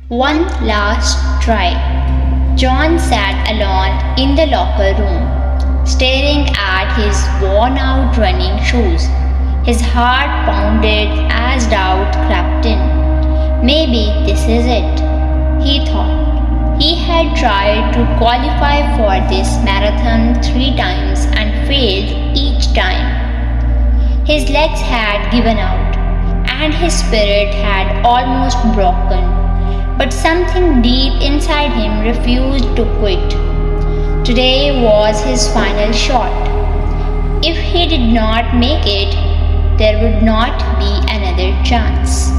One last try. John sat alone in the locker room, staring at his worn out running shoes. His heart pounded as doubt crept in. Maybe this is it, he thought. He had tried to qualify for this marathon 3 times and failed each time. His legs had given out, and his spirit had almost broken. But something deep inside him refused to quit. Today was his final shot. If he did not make it, there would not be another chance.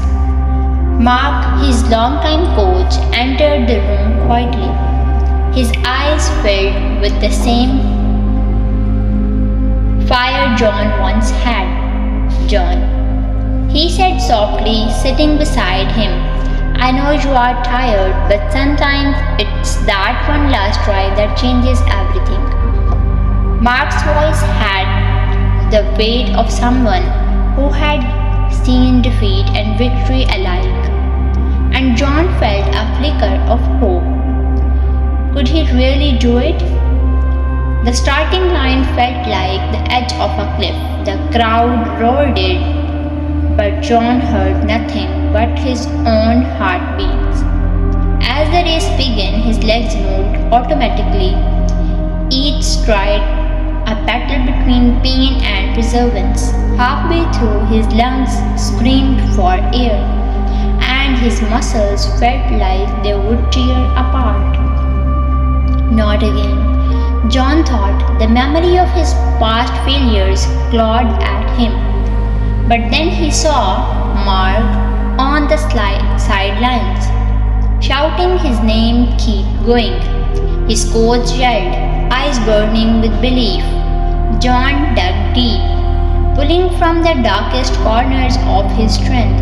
Mark, his longtime coach, entered the room quietly. His eyes filled with the same fire John once had. John, he said softly, sitting beside him, I know you are tired, but sometimes it's that one last try that changes everything. Mark's voice had the weight of someone who had seen defeat and victory alike, and John felt a flicker of hope. Could he really do it? The starting line felt like the edge of a cliff. The crowd roared it, but John heard nothing but his own heartbeats. As the race began, his legs moved automatically, each stride a battle between pain and perseverance. Halfway through, his lungs screamed for air, and his muscles felt like they would tear apart. Not again, John thought. The memory of his past failures clawed at him. But then he saw Mark on the sidelines, shouting his name, keep going. His coach yelled, eyes burning with belief. John dug deep, pulling from the darkest corners of his strength.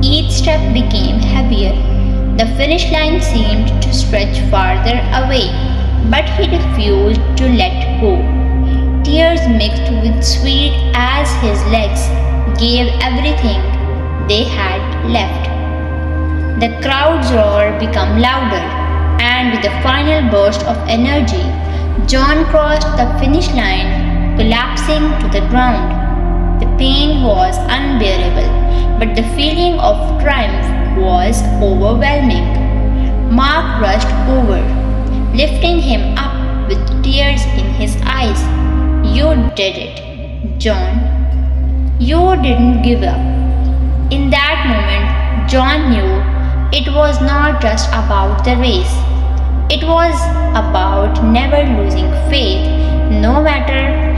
Each step became heavier. The finish line seemed to stretch farther away, but he refused to let go. Tears mixed with sweat as his legs gave everything they had left. The crowd's roar became louder, and with a final burst of energy, John crossed the finish line, collapsing to the ground. The pain was unbearable, but the feeling of triumph was overwhelming. Mark rushed over, lifting him up with tears in his eyes. You did it, John. You didn't give up. In that moment, John knew it was not just about the race. It was about never losing faith, no matter